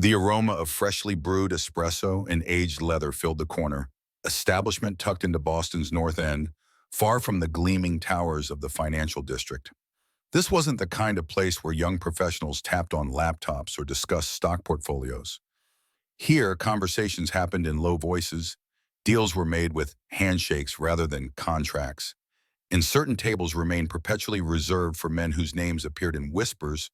The aroma of freshly brewed espresso and aged leather filled the corner, establishment tucked into Boston's North End, far from the gleaming towers of the financial district. This wasn't the kind of place where young professionals tapped on laptops or discussed stock portfolios. Here, conversations happened in low voices, deals were made with handshakes rather than contracts, and certain tables remained perpetually reserved for men whose names appeared in whispers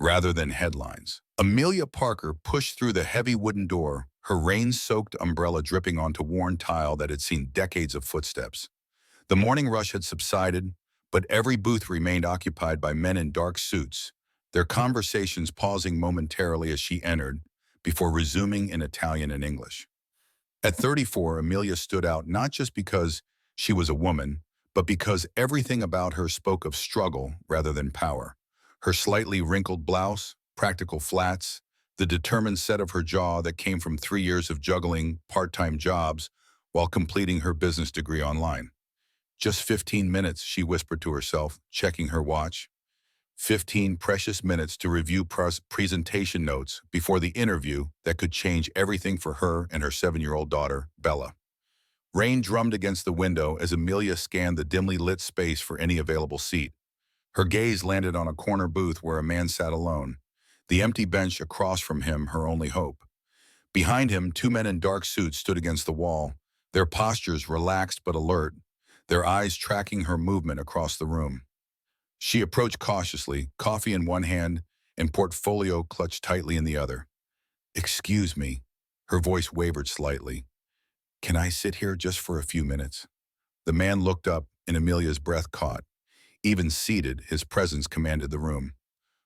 rather than headlines. Amelia Parker pushed through the heavy wooden door, her rain-soaked umbrella dripping onto worn tile that had seen decades of footsteps. The morning rush had subsided, but every booth remained occupied by men in dark suits, their conversations pausing momentarily as she entered, before resuming in Italian and English. At 34, Amelia stood out not just because she was a woman, but because everything about her spoke of struggle rather than power. Her slightly wrinkled blouse, practical flats, the determined set of her jaw that came from 3 years of juggling part-time jobs while completing her business degree online. Just 15 minutes, she whispered to herself, checking her watch. 15 precious minutes to review presentation notes before the interview that could change everything for her and her 7-year-old daughter, Bella. Rain drummed against the window as Amelia scanned the dimly lit space for any available seat. Her gaze landed on a corner booth where a man sat alone, the empty bench across from him her only hope. Behind him, 2 men in dark suits stood against the wall, their postures relaxed but alert, their eyes tracking her movement across the room. She approached cautiously, coffee in one hand and portfolio clutched tightly in the other. "Excuse me," her voice wavered slightly. "Can I sit here just for a few minutes?" The man looked up and Amelia's breath caught. Even seated, his presence commanded the room.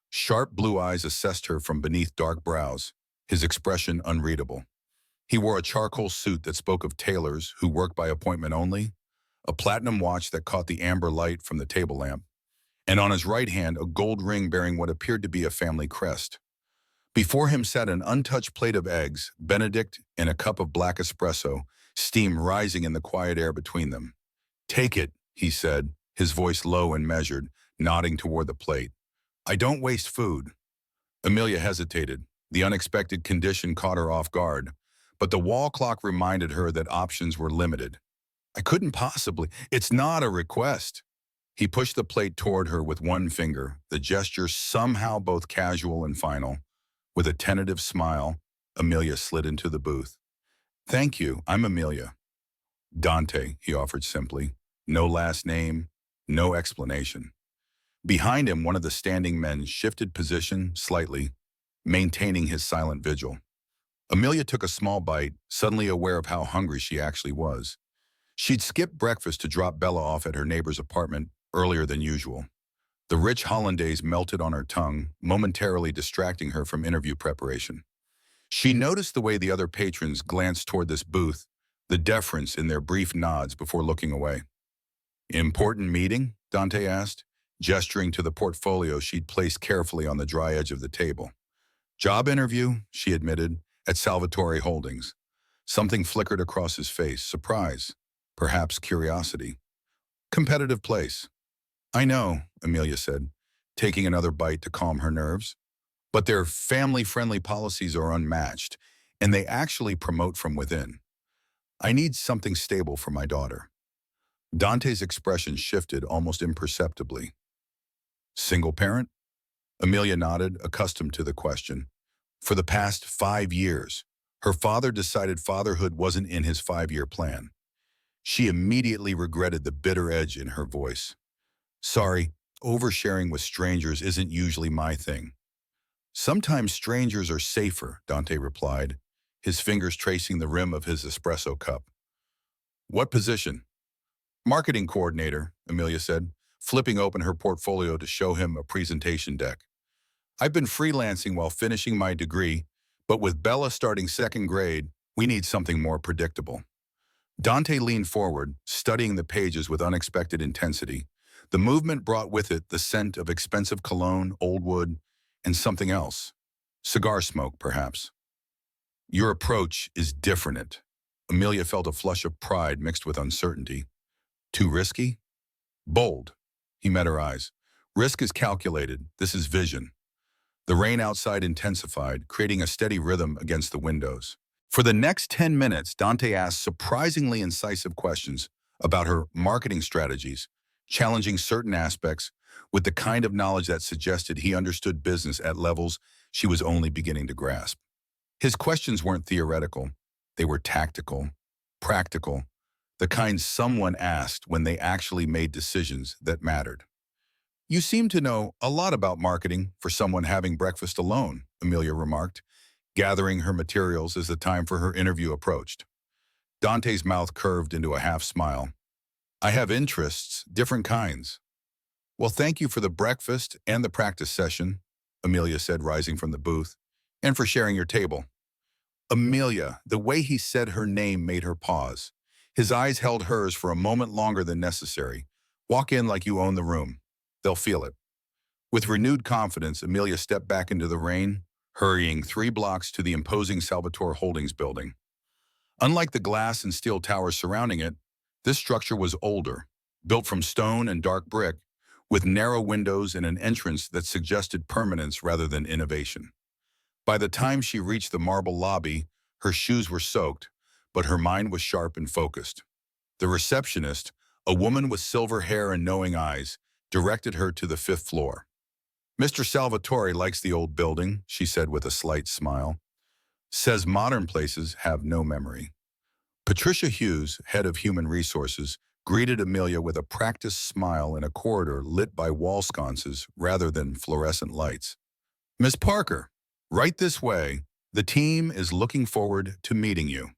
Sharp blue eyes assessed her from beneath dark brows, his expression unreadable. He wore a charcoal suit that spoke of tailors who work by appointment only, a platinum watch that caught the amber light from the table lamp, and on his right hand a gold ring bearing what appeared to be a family crest. Before him sat an untouched plate of eggs, Benedict, and a cup of black espresso, steam rising in the quiet air between them. "Take it," he said, his voice low and measured, nodding toward the plate. "I don't waste food." Amelia hesitated. The unexpected condition caught her off guard, but the wall clock reminded her that options were limited. "I couldn't possibly. It's not a request." He pushed the plate toward her with one finger, the gesture somehow both casual and final. With a tentative smile, Amelia slid into the booth. "Thank you, I'm Amelia." "Dante," he offered simply. No last name, no explanation. Behind him, one of the standing men shifted position slightly, maintaining his silent vigil. Amelia took a small bite, suddenly aware of how hungry she actually was. She'd skipped breakfast to drop Bella off at her neighbor's apartment earlier than usual. The rich hollandaise melted on her tongue, momentarily distracting her from interview preparation. She noticed the way the other patrons glanced toward this booth, the deference in their brief nods before looking away. "Important meeting?" Dante asked, gesturing to the portfolio she'd placed carefully on the dry edge of the table. "Job interview," she admitted, "at Salvatore Holdings." Something flickered across his face, surprise, perhaps curiosity. "Competitive place." "I know," Amelia said, taking another bite to calm her nerves. "But their family-friendly policies are unmatched, and they actually promote from within. I need something stable for my daughter." Dante's expression shifted almost imperceptibly. "Single parent?" Amelia nodded, accustomed to the question. For the past 5 years, her father decided fatherhood wasn't in his 5-year plan. She immediately regretted the bitter edge in her voice. "Sorry, oversharing with strangers isn't usually my thing." "Sometimes strangers are safer," Dante replied, his fingers tracing the rim of his espresso cup. "What position?" "Marketing coordinator," Amelia said, flipping open her portfolio to show him a presentation deck. "I've been freelancing while finishing my degree, but with Bella starting second grade, we need something more predictable." Dante leaned forward, studying the pages with unexpected intensity. The movement brought with it the scent of expensive cologne, old wood, and something else. Cigar smoke, perhaps. "Your approach is different." Amelia felt a flush of pride mixed with uncertainty. "Too risky?" "Bold." He met her eyes. "Risk is calculated. This is vision." The rain outside intensified, creating a steady rhythm against the windows. For the next 10 minutes, Dante asked surprisingly incisive questions about her marketing strategies, challenging certain aspects with the kind of knowledge that suggested he understood business at levels she was only beginning to grasp. His questions weren't theoretical. They were tactical, practical, the kind someone asked when they actually made decisions that mattered. You seem to know a lot about marketing for someone having breakfast alone, Amelia remarked, gathering her materials as the time for her interview approached. Dante's mouth curved into a half smile. I have interests, different kinds. Well, thank you for the breakfast and the practice session, Amelia said, rising from the booth, and for sharing your table. Amelia, the way he said her name made her pause. His eyes held hers for a moment longer than necessary. Walk in like you own the room. They'll feel it. With renewed confidence, Amelia stepped back into the rain, hurrying 3 blocks to the imposing Salvatore Holdings building. Unlike the glass and steel towers surrounding it, this structure was older, built from stone and dark brick, with narrow windows and an entrance that suggested permanence rather than innovation. By the time she reached the marble lobby, her shoes were soaked, but her mind was sharp and focused. The receptionist, a woman with silver hair and knowing eyes, directed her to the 5th floor. Mr. Salvatore likes the old building, she said with a slight smile. Says modern places have no memory. Patricia Hughes, head of human resources, greeted Amelia with a practiced smile in a corridor lit by wall sconces rather than fluorescent lights. Miss Parker, right this way. The team is looking forward to meeting you.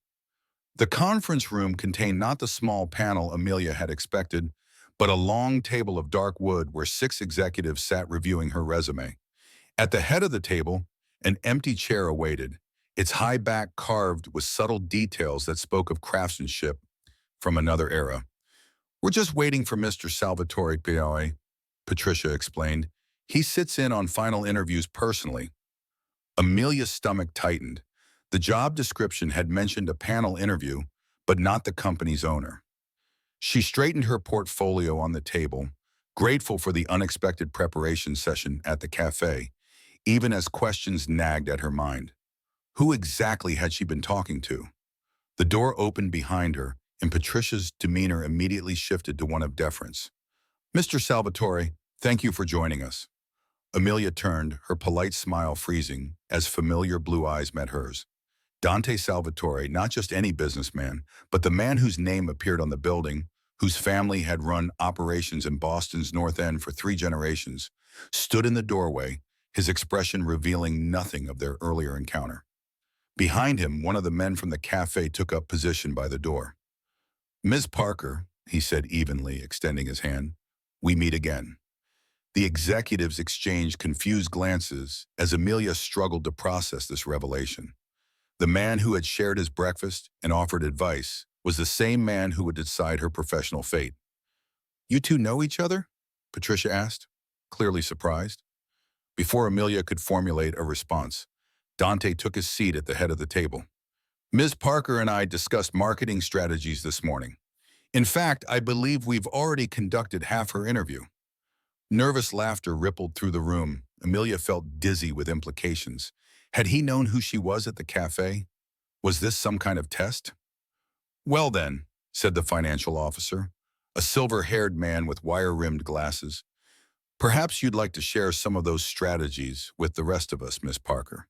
The conference room contained not the small panel Amelia had expected, but a long table of dark wood where 6 executives sat reviewing her resume. At the head of the table, an empty chair awaited, its high back carved with subtle details that spoke of craftsmanship from another era. We're just waiting for Mr. Salvatore Pioe, Patricia explained. He sits in on final interviews personally. Amelia's stomach tightened. The job description had mentioned a panel interview, but not the company's owner. She straightened her portfolio on the table, grateful for the unexpected preparation session at the cafe, even as questions nagged at her mind. Who exactly had she been talking to? The door opened behind her, and Patricia's demeanor immediately shifted to one of deference. Mr. Salvatore, thank you for joining us. Amelia turned, her polite smile freezing, as familiar blue eyes met hers. Dante Salvatore, not just any businessman, but the man whose name appeared on the building, whose family had run operations in Boston's North End for 3 generations, stood in the doorway, his expression revealing nothing of their earlier encounter. Behind him, one of the men from the cafe took up position by the door. Ms. Parker, he said evenly, extending his hand, we meet again. The executives exchanged confused glances as Amelia struggled to process this revelation. The man who had shared his breakfast and offered advice was the same man who would decide her professional fate. You two know each other? Patricia asked, clearly surprised. Before Amelia could formulate a response, Dante took his seat at the head of the table. Ms. Parker and I discussed marketing strategies this morning. In fact, I believe we've already conducted half her interview. Nervous laughter rippled through the room. Amelia felt dizzy with implications. Had he known who she was at the cafe? Was this some kind of test? Well then, said the financial officer, a silver-haired man with wire-rimmed glasses. Perhaps you'd like to share some of those strategies with the rest of us, Miss Parker.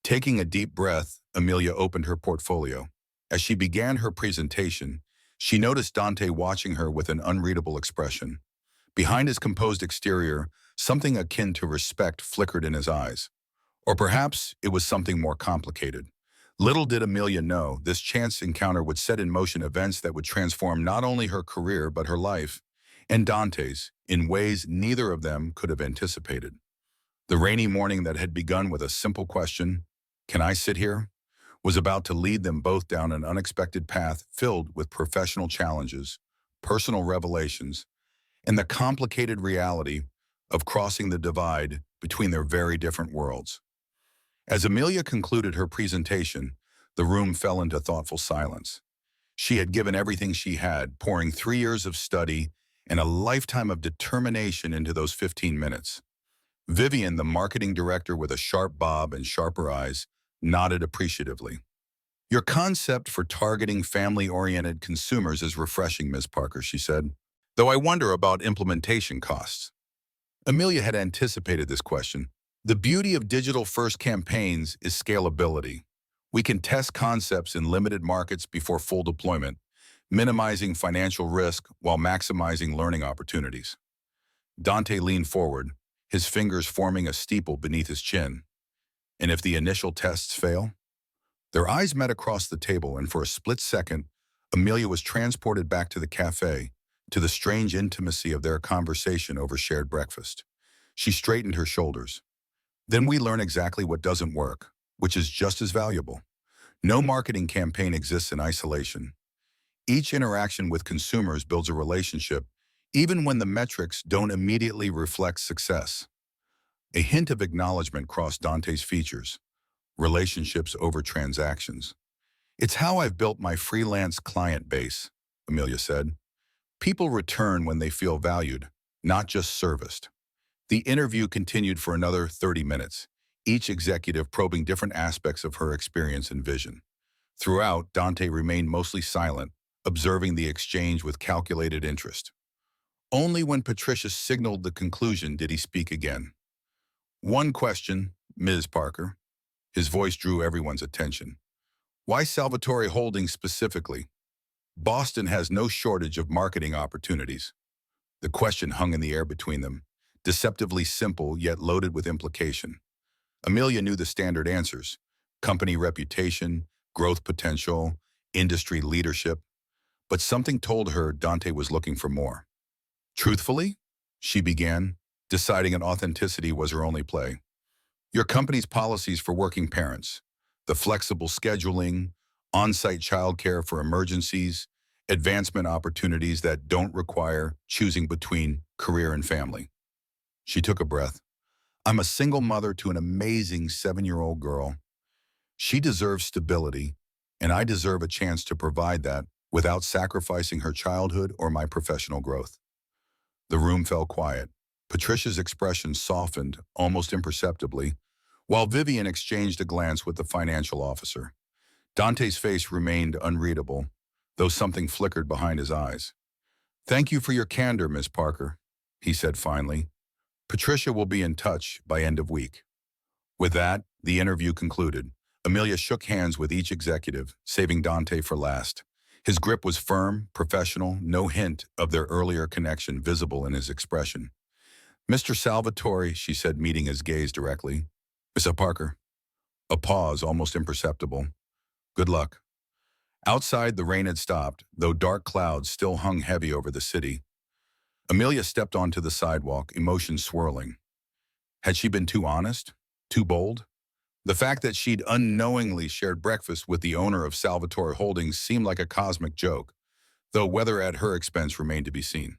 Taking a deep breath, Amelia opened her portfolio. As she began her presentation, she noticed Dante watching her with an unreadable expression. Behind his composed exterior, something akin to respect flickered in his eyes. Or perhaps it was something more complicated. Little did Amelia know this chance encounter would set in motion events that would transform not only her career but her life, and Dante's, in ways neither of them could have anticipated. The rainy morning that had begun with a simple question, "Can I sit here?" was about to lead them both down an unexpected path filled with professional challenges, personal revelations, and the complicated reality of crossing the divide between their very different worlds. As Amelia concluded her presentation, the room fell into thoughtful silence. She had given everything she had, pouring 3 years of study and a lifetime of determination into those 15 minutes. Vivian, the marketing director with a sharp bob and sharper eyes, nodded appreciatively. Your concept for targeting family-oriented consumers is refreshing, Ms. Parker, she said. Though I wonder about implementation costs. Amelia had anticipated this question. The beauty of digital-first campaigns is scalability. We can test concepts in limited markets before full deployment, minimizing financial risk while maximizing learning opportunities. Dante leaned forward, his fingers forming a steeple beneath his chin. And if the initial tests fail? Their eyes met across the table, and for a split second, Amelia was transported back to the cafe, to the strange intimacy of their conversation over shared breakfast. She straightened her shoulders. Then we learn exactly what doesn't work, which is just as valuable. No marketing campaign exists in isolation. Each interaction with consumers builds a relationship, even when the metrics don't immediately reflect success. A hint of acknowledgement crossed Dante's features. Relationships over transactions. It's how I've built my freelance client base, Amelia said. People return when they feel valued, not just serviced. The interview continued for another 30 minutes, each executive probing different aspects of her experience and vision. Throughout, Dante remained mostly silent, observing the exchange with calculated interest. Only when Patricia signaled the conclusion did he speak again. One question, Ms. Parker. His voice drew everyone's attention. Why Salvatore Holdings specifically? Boston has no shortage of marketing opportunities. The question hung in the air between them, deceptively simple yet loaded with implication. Amelia knew the standard answers: company reputation, growth potential, industry leadership. But something told her Dante was looking for more. Truthfully, she began, deciding an authenticity was her only play. Your company's policies for working parents, the flexible scheduling, on-site childcare for emergencies, advancement opportunities that don't require choosing between career and family. She took a breath. I'm a single mother to an amazing 7-year-old girl. She deserves stability, and I deserve a chance to provide that without sacrificing her childhood or my professional growth. The room fell quiet. Patricia's expression softened, almost imperceptibly, while Vivian exchanged a glance with the financial officer. Dante's face remained unreadable, though something flickered behind his eyes. Thank you for your candor, Miss Parker, he said finally. Patricia will be in touch by end of week. With that, the interview concluded. Amelia shook hands with each executive, saving Dante for last. His grip was firm, professional, no hint of their earlier connection visible in his expression. Mr. Salvatore, she said, meeting his gaze directly. Miss Parker. A pause, almost imperceptible. Good luck. Outside, the rain had stopped, though dark clouds still hung heavy over the city. Amelia stepped onto the sidewalk, emotions swirling. Had she been too honest? Too bold? The fact that she'd unknowingly shared breakfast with the owner of Salvatore Holdings seemed like a cosmic joke, though whether at her expense remained to be seen.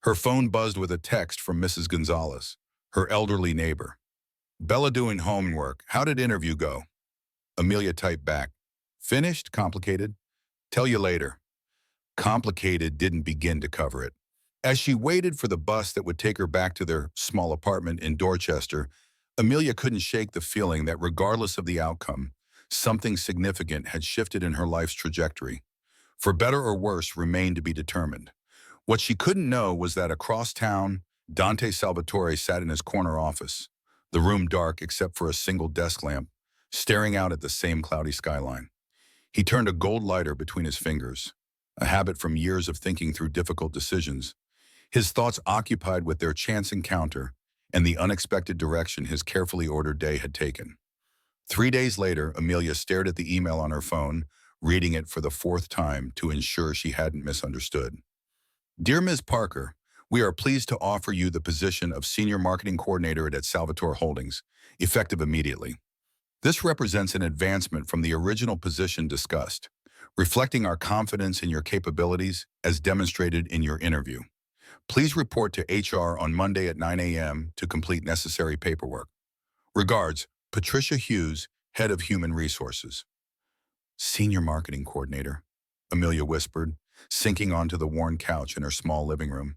Her phone buzzed with a text from Mrs. Gonzalez, her elderly neighbor. Bella doing homework. How did interview go? Amelia typed back. Finished? Complicated? Tell you later. Complicated didn't begin to cover it. As she waited for the bus that would take her back to their small apartment in Dorchester, Amelia couldn't shake the feeling that regardless of the outcome, something significant had shifted in her life's trajectory. For better or worse remained to be determined. What she couldn't know was that across town, Dante Salvatore sat in his corner office, the room dark except for a single desk lamp, staring out at the same cloudy skyline. He turned a gold lighter between his fingers, a habit from years of thinking through difficult decisions, his thoughts occupied with their chance encounter and the unexpected direction his carefully ordered day had taken. 3 days later, Amelia stared at the email on her phone, reading it for the 4th time to ensure she hadn't misunderstood. Dear Ms. Parker, we are pleased to offer you the position of Senior Marketing Coordinator at Salvatore Holdings, effective immediately. This represents an advancement from the original position discussed, reflecting our confidence in your capabilities as demonstrated in your interview. Please report to HR on Monday at 9 a.m. to complete necessary paperwork. Regards, Patricia Hughes, Head of Human Resources. Senior Marketing Coordinator, Amelia whispered, sinking onto the worn couch in her small living room.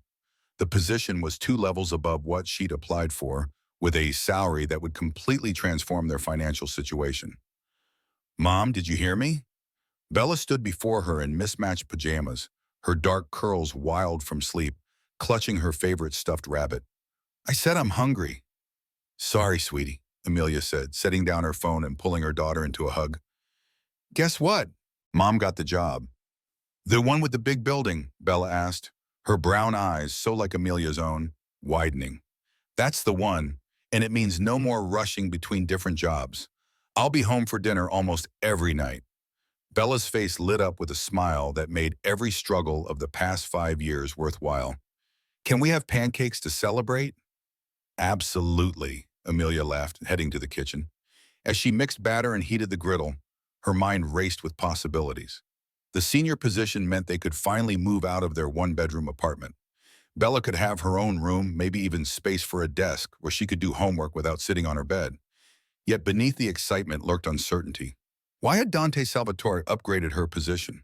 The position was 2 levels above what she'd applied for, with a salary that would completely transform their financial situation. "Mom, did you hear me?" Bella stood before her in mismatched pajamas, her dark curls wild from sleep, clutching her favorite stuffed rabbit. "I said I'm hungry." "Sorry, sweetie," Amelia said, setting down her phone and pulling her daughter into a hug. "Guess what? Mom got the job." "The one with the big building?" Bella asked, her brown eyes, so like Amelia's own, widening. "That's the one, and it means no more rushing between different jobs. I'll be home for dinner almost every night." Bella's face lit up with a smile that made every struggle of the past 5 years worthwhile. "Can we have pancakes to celebrate?" "Absolutely," Amelia laughed, heading to the kitchen. As she mixed batter and heated the griddle, her mind raced with possibilities. The senior position meant they could finally move out of their one-bedroom apartment. Bella could have her own room, maybe even space for a desk where she could do homework without sitting on her bed. Yet beneath the excitement lurked uncertainty. Why had Dante Salvatore upgraded her position?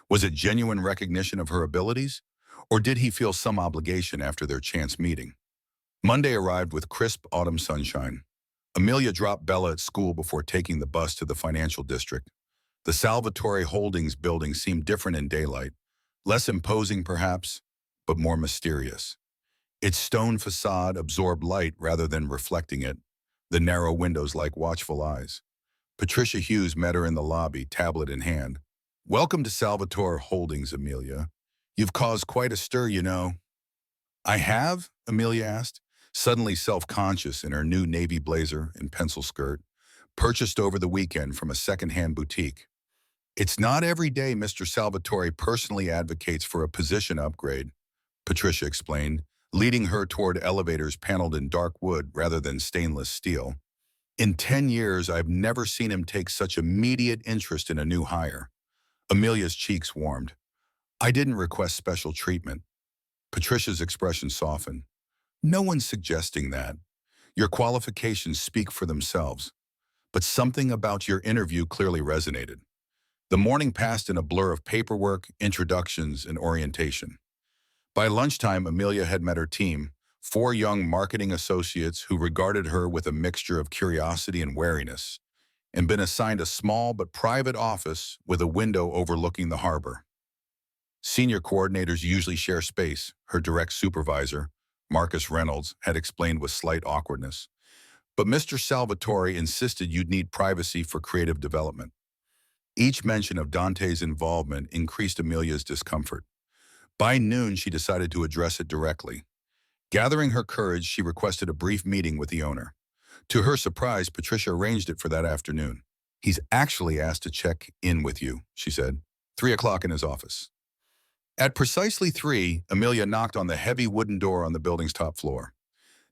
Was it genuine recognition of her abilities? Or did he feel some obligation after their chance meeting? Monday arrived with crisp autumn sunshine. Amelia dropped Bella at school before taking the bus to the financial district. The Salvatore Holdings building seemed different in daylight, less imposing perhaps, but more mysterious. Its stone facade absorbed light rather than reflecting it, the narrow windows like watchful eyes. Patricia Hughes met her in the lobby, tablet in hand. "Welcome to Salvatore Holdings, Amelia. You've caused quite a stir, you know." "I have?" Amelia asked, suddenly self-conscious in her new navy blazer and pencil skirt, purchased over the weekend from a second-hand boutique. "It's not every day Mr. Salvatore personally advocates for a position upgrade," Patricia explained, leading her toward elevators paneled in dark wood rather than stainless steel. "In 10 years, I've never seen him take such immediate interest in a new hire." Amelia's cheeks warmed. "I didn't request special treatment." Patricia's expression softened. "No one's suggesting that. Your qualifications speak for themselves. But something about your interview clearly resonated." The morning passed in a blur of paperwork, introductions, and orientation. By lunchtime, Amelia had met her team, 4 young marketing associates who regarded her with a mixture of curiosity and wariness, and been assigned a small but private office with a window overlooking the harbor. Senior coordinators usually share space, her direct supervisor, Marcus Reynolds, had explained with slight awkwardness. But Mr. Salvatore insisted you'd need privacy for creative development. Each mention of Dante's involvement increased Amelia's discomfort. By noon, she decided to address it directly. Gathering her courage, she requested a brief meeting with the owner. To her surprise, Patricia arranged it for that afternoon. "He's actually asked to check in with you," she said. 3 o'clock in his office. At precisely 3, Amelia knocked on the heavy wooden door on the building's top floor.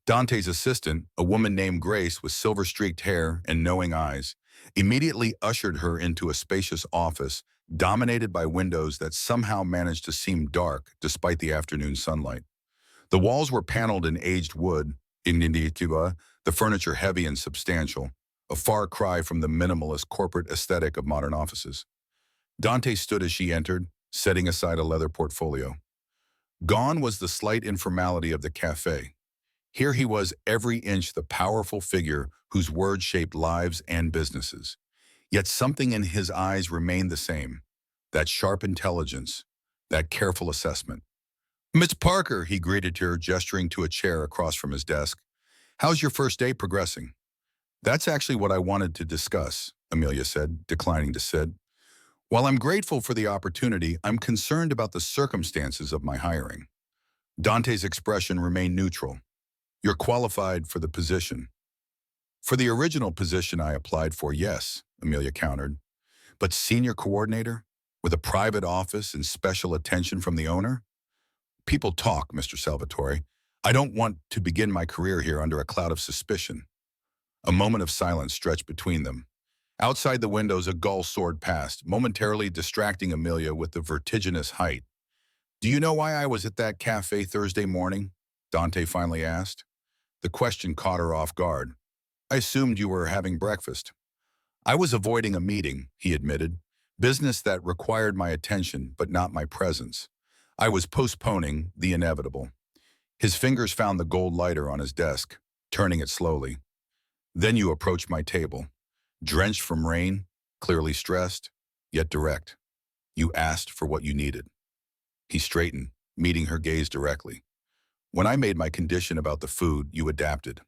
Dante's assistant, a woman named Grace with silver-streaked hair and knowing eyes, immediately ushered her into a spacious office dominated by windows that somehow managed to seem dark despite the afternoon sunlight. The walls were paneled in aged wood, the furniture heavy and substantial, a far cry from the minimalist corporate aesthetic of modern offices. Dante stood as she entered, setting aside a leather portfolio. Gone was the slight informality of the cafe. Here he was, every inch the powerful figure whose words shaped lives and businesses. Yet something in his eyes remained the same, that sharp intelligence, that careful assessment. "Miss Parker," he greeted her, gesturing to a chair across from his desk. "How's your first day progressing?" "That's actually what I wanted to discuss," Amelia said, declining to sit. "While I'm grateful for the opportunity, I'm concerned about the circumstances of my hiring." Dante's expression remained neutral. "You're qualified for the position." "For the original position I applied for, yes," Amelia countered. "But senior coordinator, with a private office and special attention from the owner? People talk, Mr. Salvatore. I don't want to begin my career here under a cloud of suspicion." A moment of silence stretched between them. Outside the windows, a gull soared past, momentarily distracting Amelia with the vertiginous height. "Do you know why I was at that cafe Thursday morning?" Dante finally asked. The question caught her off guard. "I assumed you were having breakfast." "I was avoiding a meeting," he admitted. "Business that required my attention, but not my presence. I was postponing the inevitable." His fingers found the gold lighter on his desk. turning it slowly. Then you approached my table, drenched from rain, clearly stressed, yet direct. You asked for what you needed. He straightened, meeting her gaze directly. When I made my condition about the food, you adapted.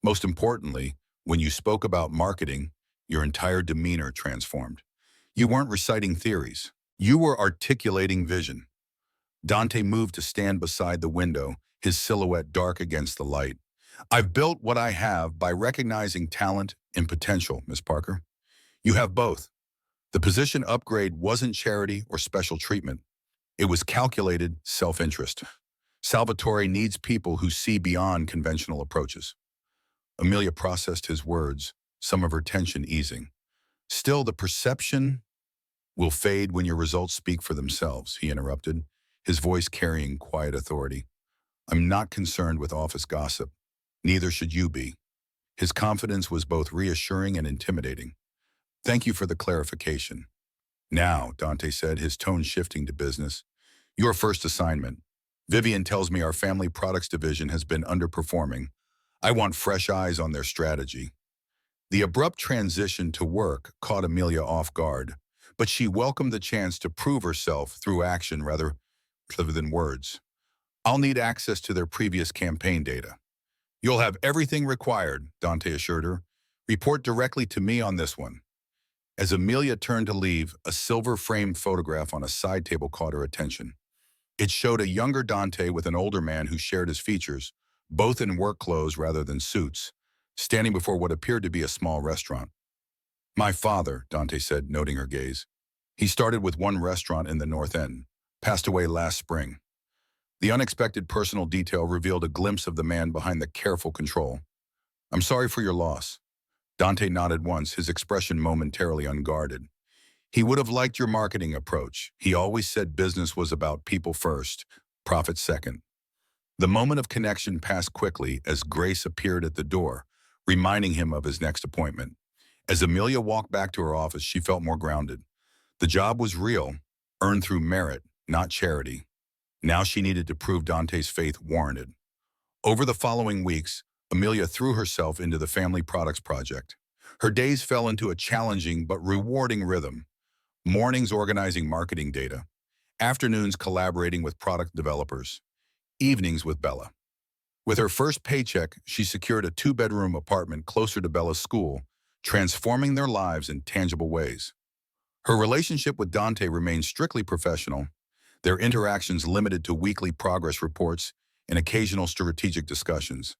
Most importantly, when you spoke about marketing, your entire demeanor transformed. You weren't reciting theories. You were articulating vision. Dante moved to stand beside the window, his silhouette dark against the light. I've built what I have by recognizing talent and potential, Miss Parker. You have both. The position upgrade wasn't charity or special treatment. It was calculated self-interest. Salvatore needs people who see beyond conventional approaches. Amelia processed his words, some of her tension easing. Still, the perception will fade when your results speak for themselves, he interrupted, his voice carrying quiet authority. I'm not concerned with office gossip. Neither should you be. His confidence was both reassuring and intimidating. Thank you for the clarification. Now, Dante said, his tone shifting to business. Your first assignment. Vivian tells me our family products division has been underperforming. I want fresh eyes on their strategy. The abrupt transition to work caught Amelia off guard, but she welcomed the chance to prove herself through action rather than words. I'll need access to their previous campaign data. You'll have everything required, Dante assured her. Report directly to me on this one. As Amelia turned to leave, a silver-framed photograph on a side table caught her attention. It showed a younger Dante with an older man who shared his features, both in work clothes rather than suits, standing before what appeared to be a small restaurant. My father, Dante said, noting her gaze. He started with one restaurant in the North End, passed away last spring. The unexpected personal detail revealed a glimpse of the man behind the careful control. I'm sorry for your loss. Dante nodded once, his expression momentarily unguarded. He would have liked your marketing approach. He always said business was about people first, profit second. The moment of connection passed quickly as Grace appeared at the door, reminding him of his next appointment. As Amelia walked back to her office, she felt more grounded. The job was real, earned through merit, not charity. Now she needed to prove Dante's faith warranted. Over the following weeks, Amelia threw herself into the family products project. Her days fell into a challenging but rewarding rhythm. Mornings organizing marketing data, afternoons collaborating with product developers, evenings with Bella. With her first paycheck, she secured a 2-bedroom apartment closer to Bella's school, transforming their lives in tangible ways. Her relationship with Dante remained strictly professional, their interactions limited to weekly progress reports and occasional strategic discussions.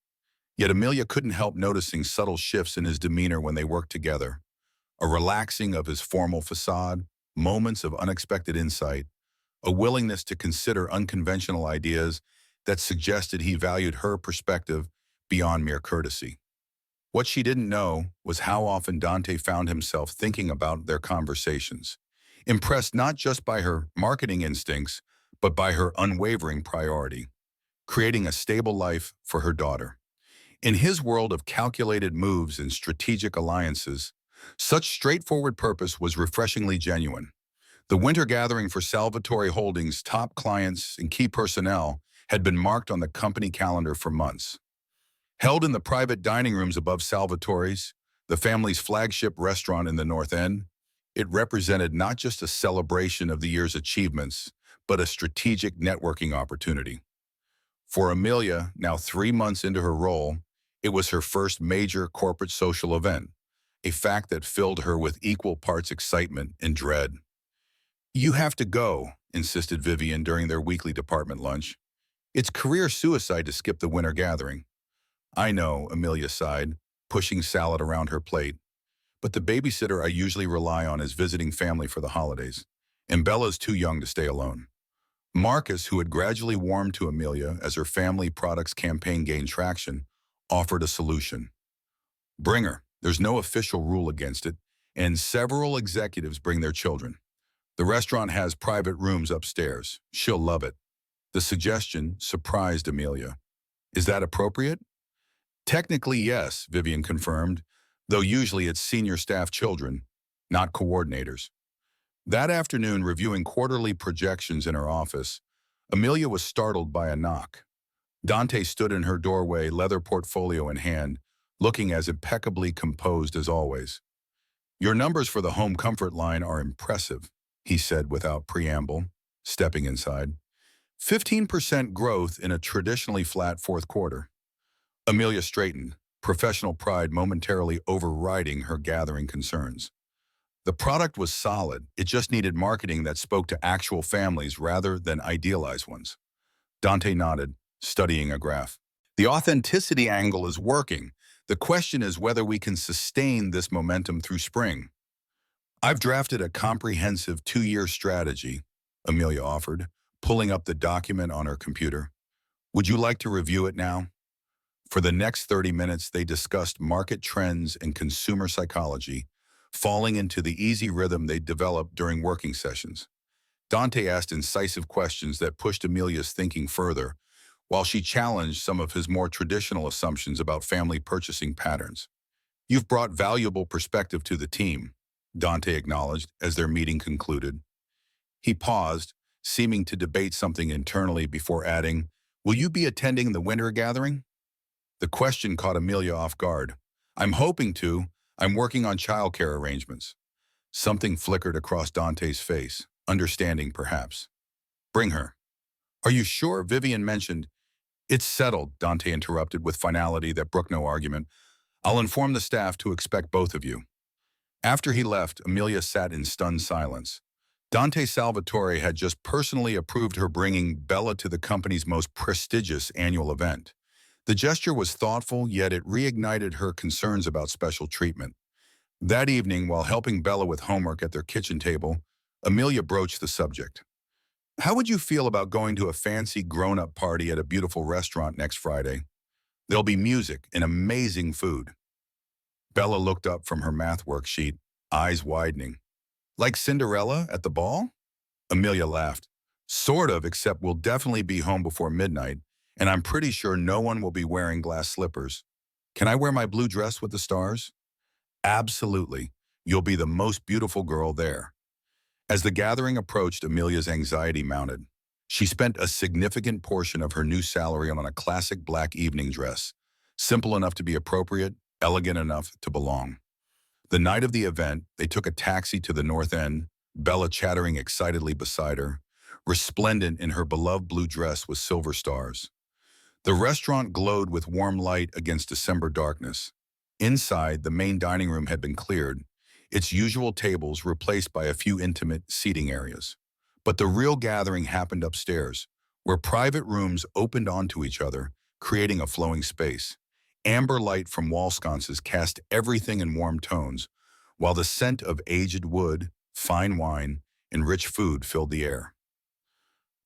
Yet Amelia couldn't help noticing subtle shifts in his demeanor when they worked together. A relaxing of his formal facade, moments of unexpected insight, a willingness to consider unconventional ideas that suggested he valued her perspective beyond mere courtesy. What she didn't know was how often Dante found himself thinking about their conversations, impressed not just by her marketing instincts, but by her unwavering priority, creating a stable life for her daughter. In his world of calculated moves and strategic alliances, such straightforward purpose was refreshingly genuine. The winter gathering for Salvatore Holdings' top clients and key personnel had been marked on the company calendar for months. Held in the private dining rooms above Salvatore's, the family's flagship restaurant in the North End, it represented not just a celebration of the year's achievements, but a strategic networking opportunity. For Amelia, now 3 months into her role, it was her first major corporate social event, a fact that filled her with equal parts excitement and dread. You have to go, insisted Vivian during their weekly department lunch. It's career suicide to skip the winter gathering. I know, Amelia sighed, pushing salad around her plate. But the babysitter I usually rely on is visiting family for the holidays, and Bella's too young to stay alone. Marcus, who had gradually warmed to Amelia as her family products campaign gained traction, offered a solution. Bring her. There's no official rule against it, and several executives bring their children. The restaurant has private rooms upstairs. She'll love it. The suggestion surprised Amelia. Is that appropriate? Technically, yes, Vivian confirmed, though usually it's senior staff children, not coordinators. That afternoon, reviewing quarterly projections in her office, Amelia was startled by a knock. Dante stood in her doorway, leather portfolio in hand, looking as impeccably composed as always. "Your numbers for the home comfort line are impressive," he said without preamble, stepping inside. 15% growth in a traditionally flat fourth quarter. Amelia straightened, professional pride momentarily overriding her gathering concerns. The product was solid, it just needed marketing that spoke to actual families rather than idealized ones. Dante nodded, studying a graph. "The authenticity angle is working. The question is whether we can sustain this momentum through spring." "I've drafted a comprehensive 2-year strategy," Amelia offered, pulling up the document on her computer. "Would you like to review it now?" For the next 30 minutes, they discussed market trends and consumer psychology, falling into the easy rhythm they developed during working sessions. Dante asked incisive questions that pushed Amelia's thinking further, while she challenged some of his more traditional assumptions about family purchasing patterns. "You've brought valuable perspective to the team," Dante acknowledged as their meeting concluded. He paused, seeming to debate something internally before adding, "Will you be attending the winter gathering?" The question caught Amelia off guard. "I'm hoping to. I'm working on childcare arrangements." Something flickered across Dante's face, understanding perhaps. "Bring her." "Are you sure?" Vivian mentioned. "It's settled," Dante interrupted with finality that brooked no argument. "I'll inform the staff to expect both of you." After he left, Amelia sat in stunned silence. Dante Salvatore had just personally approved her bringing Bella to the company's most prestigious annual event. The gesture was thoughtful, yet it reignited her concerns about special treatment. That evening, while helping Bella with homework at their kitchen table, Amelia broached the subject. "How would you feel about going to a fancy grown-up party at a beautiful restaurant next Friday? There'll be music and amazing food." Bella looked up from her math worksheet, eyes widening. "Like Cinderella at the ball?" Amelia laughed. "Sort of, except we'll definitely be home before midnight, and I'm pretty sure no one will be wearing glass slippers. Can I wear my blue dress with the stars?" "Absolutely. You'll be the most beautiful girl there." As the gathering approached, Amelia's anxiety mounted. She spent a significant portion of her new salary on a classic black evening dress, simple enough to be appropriate, elegant enough to belong. The night of the event, they took a taxi to the North End, Bella chattering excitedly beside her, resplendent in her beloved blue dress with silver stars. The restaurant glowed with warm light against December darkness. Inside, the main dining room had been cleared, its usual tables replaced by a few intimate seating areas. But the real gathering happened upstairs, where private rooms opened onto each other, creating a flowing space. Amber light from wall sconces cast everything in warm tones, while the scent of aged wood, fine wine, and rich food filled the air.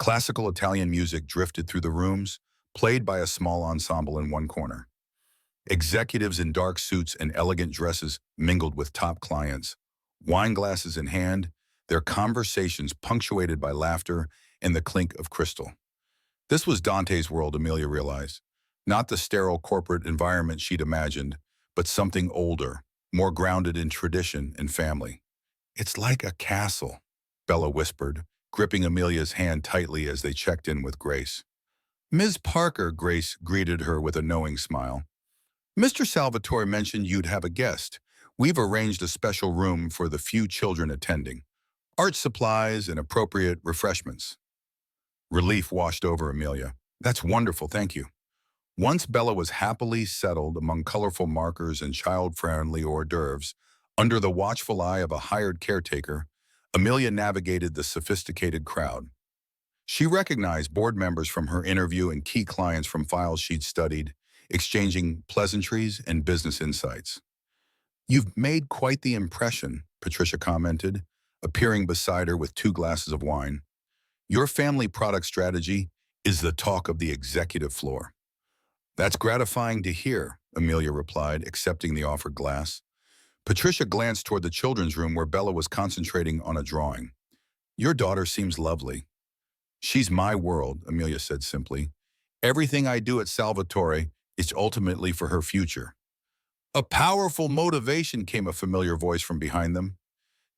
Classical Italian music drifted through the rooms, played by a small ensemble in one corner. Executives in dark suits and elegant dresses mingled with top clients, wine glasses in hand, their conversations punctuated by laughter and the clink of crystal. This was Dante's world, Amelia realized. Not the sterile corporate environment she'd imagined, but something older, more grounded in tradition and family. "It's like a castle," Bella whispered, gripping Amelia's hand tightly as they checked in with Grace. "Ms. Parker," Grace greeted her with a knowing smile. "Mr. Salvatore mentioned you'd have a guest. We've arranged a special room for the few children attending. Art supplies and appropriate refreshments." Relief washed over Amelia. "That's wonderful, thank you." Once Bella was happily settled among colorful markers and child-friendly hors d'oeuvres, under the watchful eye of a hired caretaker, Amelia navigated the sophisticated crowd. She recognized board members from her interview and key clients from files she'd studied, exchanging pleasantries and business insights. "You've made quite the impression," Patricia commented, appearing beside her with 2 glasses of wine. "Your family product strategy is the talk of the executive floor." "That's gratifying to hear," Amelia replied, accepting the offered glass. Patricia glanced toward the children's room where Bella was concentrating on a drawing. "Your daughter seems lovely." "She's my world," Amelia said simply. "Everything I do at Salvatore is ultimately for her future." "A powerful motivation," came a familiar voice from behind them.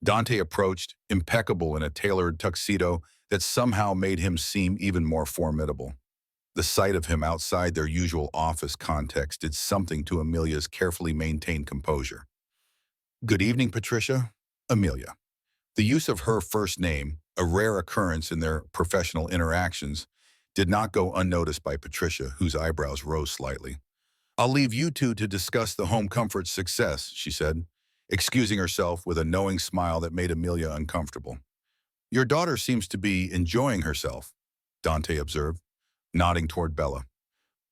Dante approached, impeccable in a tailored tuxedo that somehow made him seem even more formidable. The sight of him outside their usual office context did something to Amelia's carefully maintained composure. "Good evening, Patricia." Amelia. The use of her first name, a rare occurrence in their professional interactions, did not go unnoticed by Patricia, whose eyebrows rose slightly. "I'll leave you two to discuss the home comfort's success," she said, excusing herself with a knowing smile that made Amelia uncomfortable. "Your daughter seems to be enjoying herself," Dante observed, nodding toward Bella.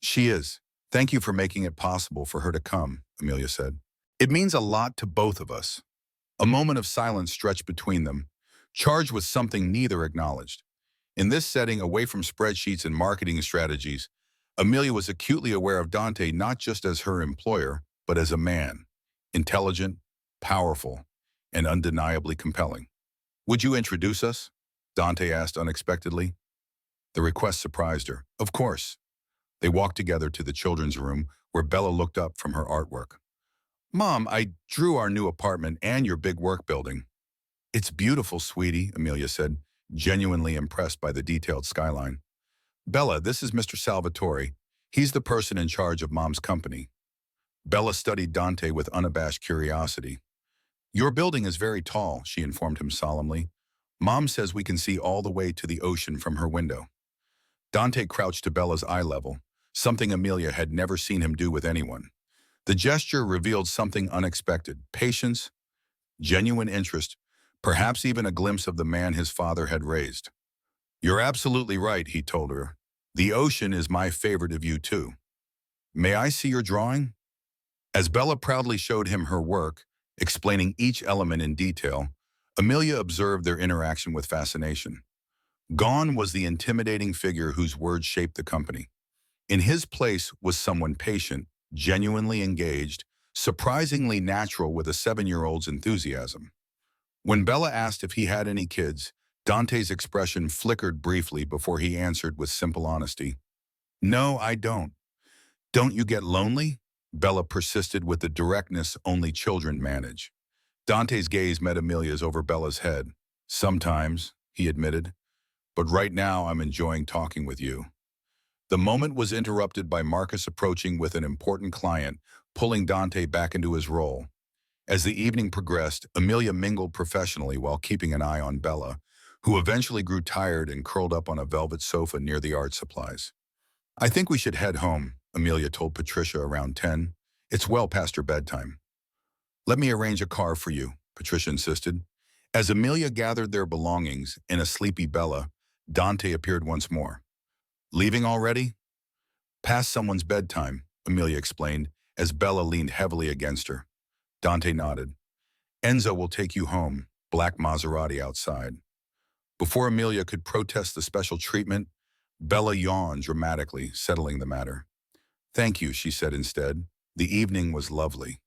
"She is. Thank you for making it possible for her to come," Amelia said. "It means a lot to both of us." A moment of silence stretched between them, charged with something neither acknowledged. In this setting, away from spreadsheets and marketing strategies, Amelia was acutely aware of Dante not just as her employer, but as a man, intelligent, powerful, and undeniably compelling. "Would you introduce us?" Dante asked unexpectedly. The request surprised her. Of course. They walked together to the children's room, where Bella looked up from her artwork. "Mom, I drew our new apartment and your big work building." "It's beautiful, sweetie," Amelia said, genuinely impressed by the detailed skyline. "Bella, this is Mr. Salvatore. He's the person in charge of Mom's company." Bella studied Dante with unabashed curiosity. "Your building is very tall," she informed him solemnly. "Mom says we can see all the way to the ocean from her window." Dante crouched to Bella's eye level, something Amelia had never seen him do with anyone. The gesture revealed something unexpected: patience, genuine interest, perhaps even a glimpse of the man his father had raised. "You're absolutely right," he told her. "The ocean is my favorite of you too. May I see your drawing?" As Bella proudly showed him her work, explaining each element in detail, Amelia observed their interaction with fascination. Gone was the intimidating figure whose words shaped the company. In his place was someone patient, genuinely engaged, surprisingly natural with a 7-year-old's enthusiasm. When Bella asked if he had any kids, Dante's expression flickered briefly before he answered with simple honesty. "No, I don't." "Don't you get lonely?" Bella persisted with the directness only children manage. Dante's gaze met Amelia's over Bella's head. "Sometimes," he admitted, "but right now I'm enjoying talking with you." The moment was interrupted by Marcus approaching with an important client, pulling Dante back into his role. As the evening progressed, Amelia mingled professionally while keeping an eye on Bella, who eventually grew tired and curled up on a velvet sofa near the art supplies. "I think we should head home," Amelia told Patricia around 10. "It's well past your bedtime." "Let me arrange a car for you," Patricia insisted. As Amelia gathered their belongings and a sleepy Bella, Dante appeared once more. "Leaving already?" "Past someone's bedtime," Amelia explained, as Bella leaned heavily against her. Dante nodded. "Enzo will take you home," black Maserati outside. Before Amelia could protest the special treatment, Bella yawned dramatically, settling the matter. "Thank you," she said instead. "The evening was lovely."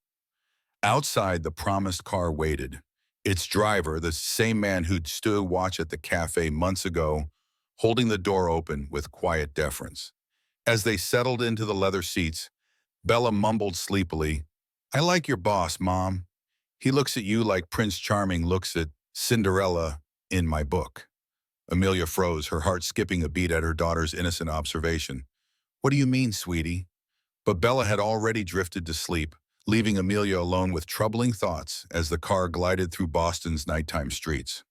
Outside, the promised car waited. Its driver, the same man who'd stood watch at the cafe months ago, holding the door open with quiet deference. As they settled into the leather seats, Bella mumbled sleepily, "I like your boss, Mom. He looks at you like Prince Charming looks at Cinderella in my book." Amelia froze, her heart skipping a beat at her daughter's innocent observation. "What do you mean, sweetie?" But Bella had already drifted to sleep, leaving Amelia alone with troubling thoughts as the car glided through Boston's nighttime streets.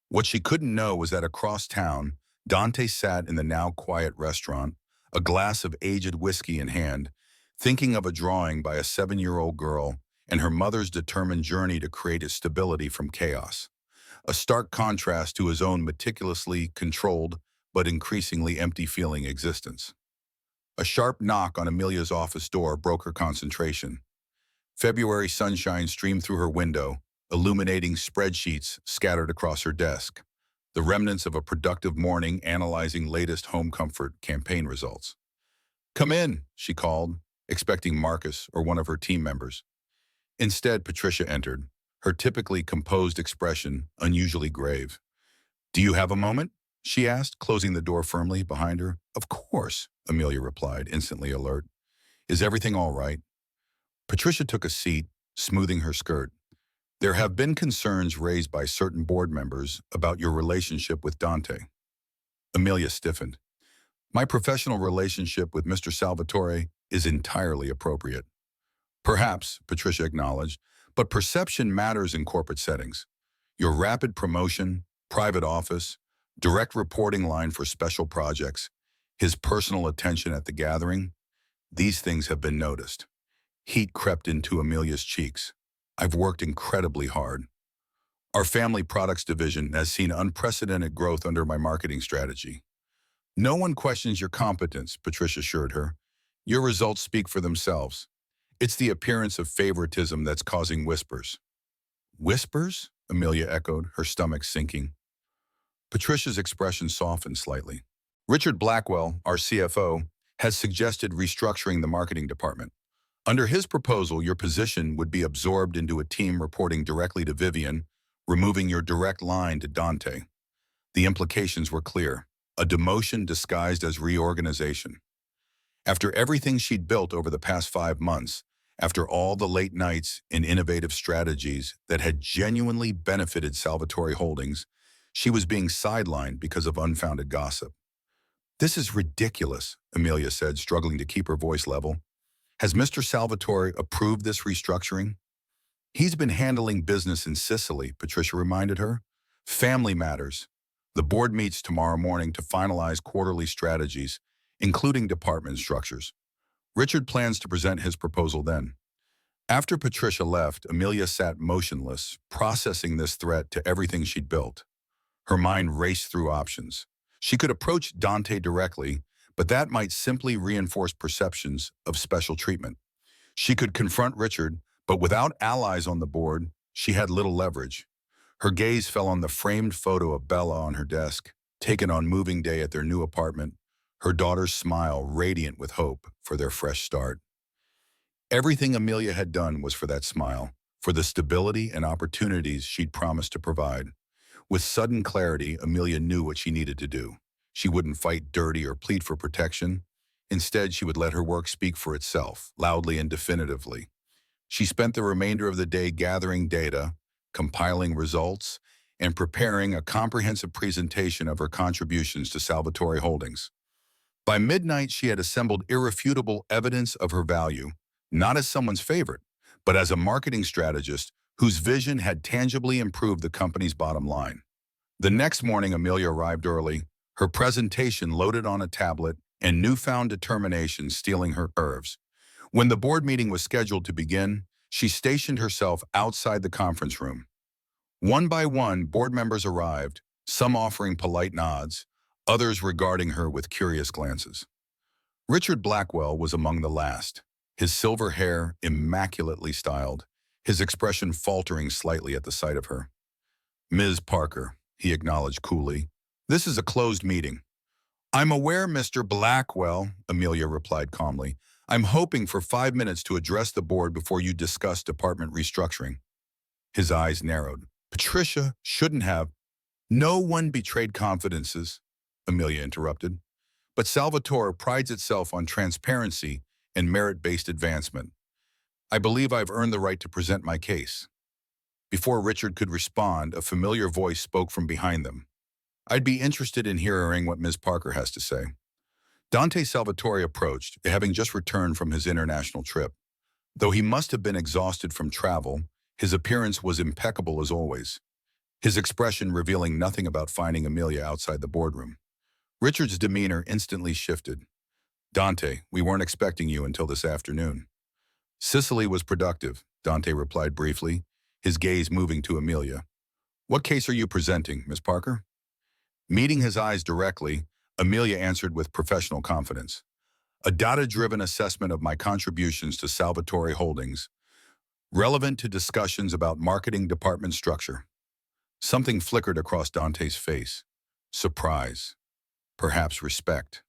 What she couldn't know was that across town, Dante sat in the now quiet restaurant, a glass of aged whiskey in hand, thinking of a drawing by a 7-year-old girl and her mother's determined journey to create a stability from chaos. A stark contrast to his own meticulously controlled but increasingly empty-feeling existence. A sharp knock on Amelia's office door broke her concentration. February sunshine streamed through her window, illuminating spreadsheets scattered across her desk, the remnants of a productive morning analyzing latest home comfort campaign results. "Come in," she called, expecting Marcus or one of her team members. Instead, Patricia entered, her typically composed expression unusually grave. "Do you have a moment?" she asked, closing the door firmly behind her. "Of course," Amelia replied, instantly alert. "Is everything all right?" Patricia took a seat, smoothing her skirt. "There have been concerns raised by certain board members about your relationship with Dante." Amelia stiffened. My professional relationship with Mr. Salvatore is entirely appropriate. Perhaps, Patricia acknowledged, but perception matters in corporate settings. Your rapid promotion, private office, direct reporting line for special projects, his personal attention at the gathering, these things have been noticed. Heat crept into Amelia's cheeks. I've worked incredibly hard. Our family products division has seen unprecedented growth under my marketing strategy. No one questions your competence, Patricia assured her. Your results speak for themselves. It's the appearance of favoritism that's causing whispers. Whispers? Amelia echoed, her stomach sinking. Patricia's expression softened slightly. Richard Blackwell, our CFO, has suggested restructuring the marketing department. Under his proposal, your position would be absorbed into a team reporting directly to Vivian, removing your direct line to Dante. The implications were clear, a demotion disguised as reorganization. After everything she'd built over the past 5 months, after all the late nights and innovative strategies that had genuinely benefited Salvatore Holdings, she was being sidelined because of unfounded gossip. This is ridiculous, Amelia said, struggling to keep her voice level. Has Mr. Salvatore approved this restructuring? He's been handling business in Sicily, Patricia reminded her. Family matters. The board meets tomorrow morning to finalize quarterly strategies, including department structures. Richard plans to present his proposal then. After Patricia left, Amelia sat motionless, processing this threat to everything she'd built. Her mind raced through options. She could approach Dante directly, but that might simply reinforce perceptions of special treatment. She could confront Richard, but without allies on the board, she had little leverage. Her gaze fell on the framed photo of Bella on her desk, taken on moving day at their new apartment, her daughter's smile radiant with hope for their fresh start. Everything Amelia had done was for that smile, for the stability and opportunities she'd promised to provide. With sudden clarity, Amelia knew what she needed to do. She wouldn't fight dirty or plead for protection. Instead, she would let her work speak for itself, loudly and definitively. She spent the remainder of the day gathering data, compiling results, and preparing a comprehensive presentation of her contributions to Salvatore Holdings. By midnight, she had assembled irrefutable evidence of her value, not as someone's favorite, but as a marketing strategist whose vision had tangibly improved the company's bottom line. The next morning, Amelia arrived early, her presentation loaded on a tablet and newfound determination stealing her nerves. When the board meeting was scheduled to begin, she stationed herself outside the conference room. One by one, board members arrived, some offering polite nods, others regarding her with curious glances. Richard Blackwell was among the last, his silver hair immaculately styled, his expression faltering slightly at the sight of her. "Ms. Parker," he acknowledged coolly, "this is a closed meeting." "I'm aware, Mr. Blackwell," Amelia replied calmly. "I'm hoping for 5 minutes to address the board before you discuss department restructuring." His eyes narrowed. Patricia shouldn't have. "No one betrayed confidences," Amelia interrupted. "But Salvatore prides itself on transparency and merit-based advancement. I believe I've earned the right to present my case." Before Richard could respond, a familiar voice spoke from behind them. "I'd be interested in hearing what Ms. Parker has to say." Dante Salvatore approached, having just returned from his international trip. Though he must have been exhausted from travel, his appearance was impeccable as always, his expression revealing nothing about finding Amelia outside the boardroom. Richard's demeanor instantly shifted. "Dante, we weren't expecting you until this afternoon." "Sicily was productive," Dante replied briefly, his gaze moving to Amelia. "What case are you presenting, Ms. Parker?" Meeting his eyes directly, Amelia answered with professional confidence. "A data-driven assessment of my contributions to Salvatore Holdings, relevant to discussions about marketing department structure." Something flickered across Dante's face. Surprise. Perhaps respect.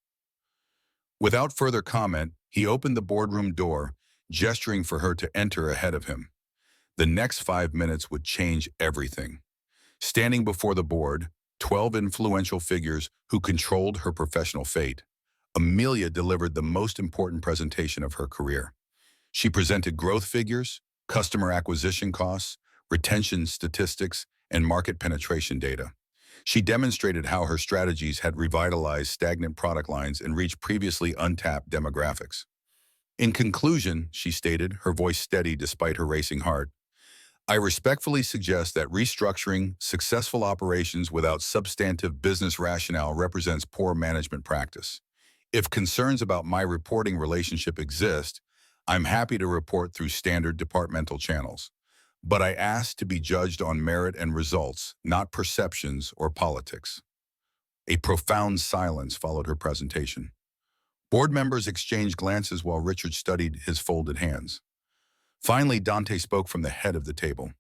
Without further comment, he opened the boardroom door, gesturing for her to enter ahead of him. The next 5 minutes would change everything. Standing before the board, 12 influential figures who controlled her professional fate, Amelia delivered the most important presentation of her career. She presented growth figures, customer acquisition costs, retention statistics, and market penetration data. She demonstrated how her strategies had revitalized stagnant product lines and reached previously untapped demographics. In conclusion, she stated, her voice steady despite her racing heart, I respectfully suggest that restructuring successful operations without substantive business rationale represents poor management practice. If concerns about my reporting relationship exist, I'm happy to report through standard departmental channels. But I ask to be judged on merit and results, not perceptions or politics. A profound silence followed her presentation. Board members exchanged glances while Richard studied his folded hands. Finally, Dante spoke from the head of the table.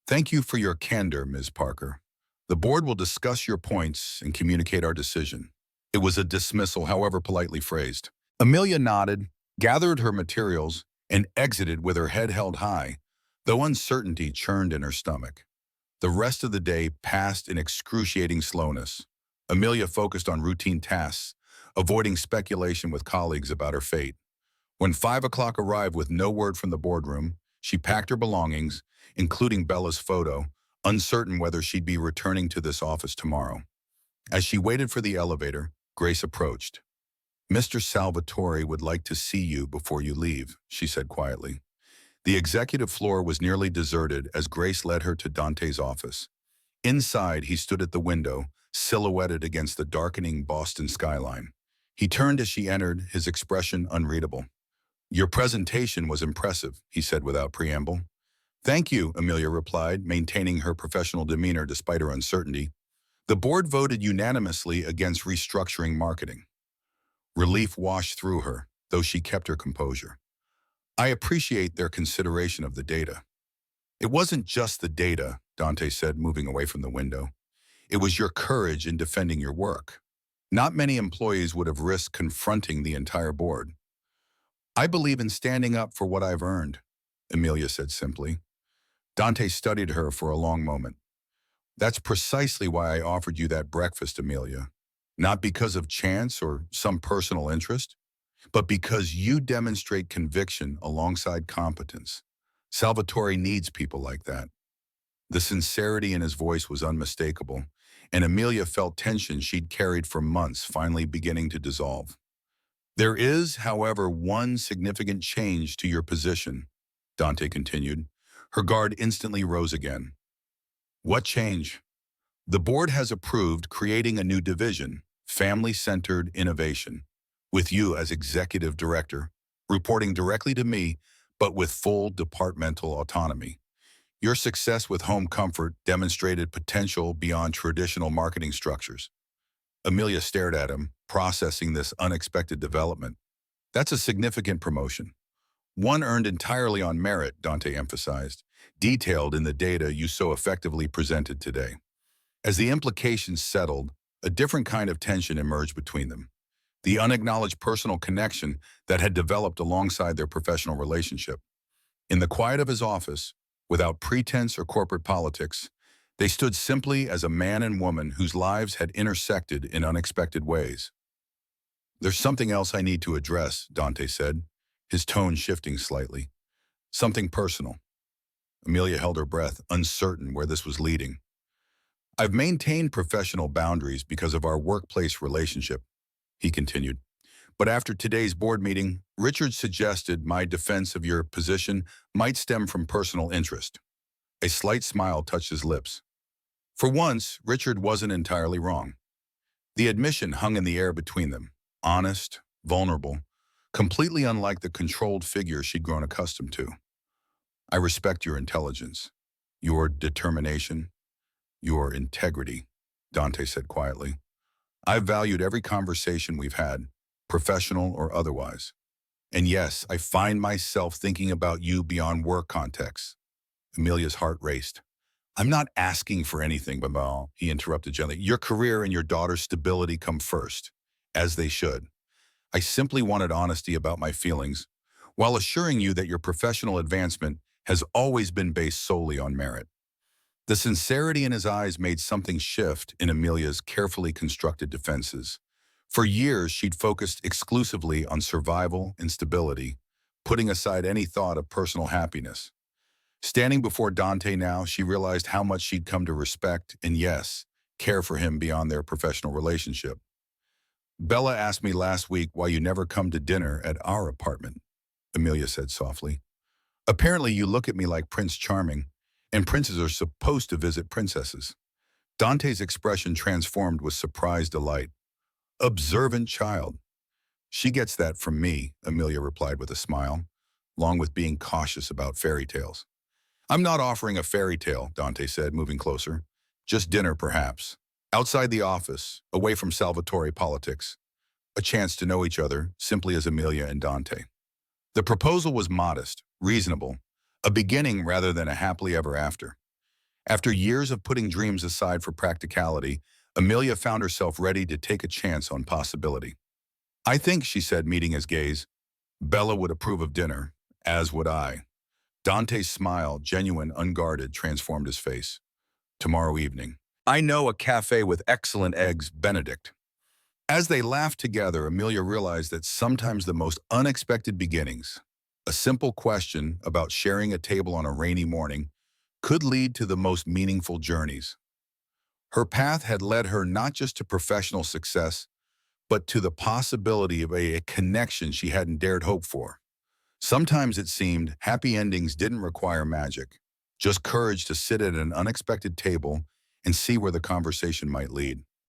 Thank you for your candor, Ms. Parker. The board will discuss your points and communicate our decision. It was a dismissal, however politely phrased. Amelia nodded, gathered her materials, and exited with her head held high, though uncertainty churned in her stomach. The rest of the day passed in excruciating slowness. Amelia focused on routine tasks, avoiding speculation with colleagues about her fate. When 5 o'clock arrived with no word from the boardroom, she packed her belongings, including Bella's photo, uncertain whether she'd be returning to this office tomorrow. As she waited for the elevator, Grace approached. Mr. Salvatore would like to see you before you leave, she said quietly. The executive floor was nearly deserted as Grace led her to Dante's office. Inside, he stood at the window, silhouetted against the darkening Boston skyline. He turned as she entered, his expression unreadable. Your presentation was impressive, he said without preamble. Thank you, Amelia replied, maintaining her professional demeanor despite her uncertainty. The board voted unanimously against restructuring marketing. Relief washed through her, though she kept her composure. I appreciate their consideration of the data. It wasn't just the data, Dante said, moving away from the window. It was your courage in defending your work. Not many employees would have risked confronting the entire board. I believe in standing up for what I've earned, Amelia said simply. Dante studied her for a long moment. That's precisely why I offered you that breakfast, Amelia. Not because of chance or some personal interest, but because you demonstrate conviction alongside competence. Salvatore needs people like that. The sincerity in his voice was unmistakable, and Amelia felt tension she'd carried for months finally beginning to dissolve. There is, however, one significant change to your position, Dante continued. Her guard instantly rose again. What change? The board has approved creating a new division, Family-Centered Innovation, with you as executive director, reporting directly to me, but with full departmental autonomy. Your success with home comfort demonstrated potential beyond traditional marketing structures. Amelia stared at him, processing this unexpected development. That's a significant promotion. One earned entirely on merit, Dante emphasized, detailed in the data you so effectively presented today. As the implications settled, a different kind of tension emerged between them. The unacknowledged personal connection that had developed alongside their professional relationship. In the quiet of his office, without pretense or corporate politics, they stood simply as a man and woman whose lives had intersected in unexpected ways. There's something else I need to address, Dante said, his tone shifting slightly. Something personal. Amelia held her breath, uncertain where this was leading. I've maintained professional boundaries because of our workplace relationship, he continued. But after today's board meeting, Richard suggested my defense of your position might stem from personal interest. A slight smile touched his lips. For once, Richard wasn't entirely wrong. The admission hung in the air between them, honest, vulnerable, completely unlike the controlled figure she'd grown accustomed to. I respect your intelligence, your determination, your integrity, Dante said quietly. I've valued every conversation we've had, professional or otherwise. And yes, I find myself thinking about you beyond work contexts. Amelia's heart raced. I'm not asking for anything, Bamal, he interrupted gently. Your career and your daughter's stability come first, as they should. I simply wanted honesty about my feelings, while assuring you that your professional advancement has always been based solely on merit. The sincerity in his eyes made something shift in Amelia's carefully constructed defenses. For years, she'd focused exclusively on survival and stability, putting aside any thought of personal happiness. Standing before Dante now, she realized how much she'd come to respect and, yes, care for him beyond their professional relationship. Bella asked me last week why you never come to dinner at our apartment, Amelia said softly. Apparently you look at me like Prince Charming, and princes are supposed to visit princesses. Dante's expression transformed with surprised delight. Observant child. She gets that from me, Amelia replied with a smile, along with being cautious about fairy tales. I'm not offering a fairy tale, Dante said, moving closer. Just dinner, perhaps. Outside the office, away from Salvatore politics. A chance to know each other, simply as Amelia and Dante. The proposal was modest, reasonable, a beginning rather than a happily ever after. After years of putting dreams aside for practicality, Amelia found herself ready to take a chance on possibility. I think, she said, meeting his gaze, Bella would approve of dinner, as would I. Dante's smile, genuine, unguarded, transformed his face. Tomorrow evening. I know a cafe with excellent eggs Benedict. As they laughed together, Amelia realized that sometimes the most unexpected beginnings, a simple question about sharing a table on a rainy morning, could lead to the most meaningful journeys. Her path had led her not just to professional success, but to the possibility of a connection she hadn't dared hope for. Sometimes it seemed happy endings didn't require magic, just courage to sit at an unexpected table and see where the conversation might lead.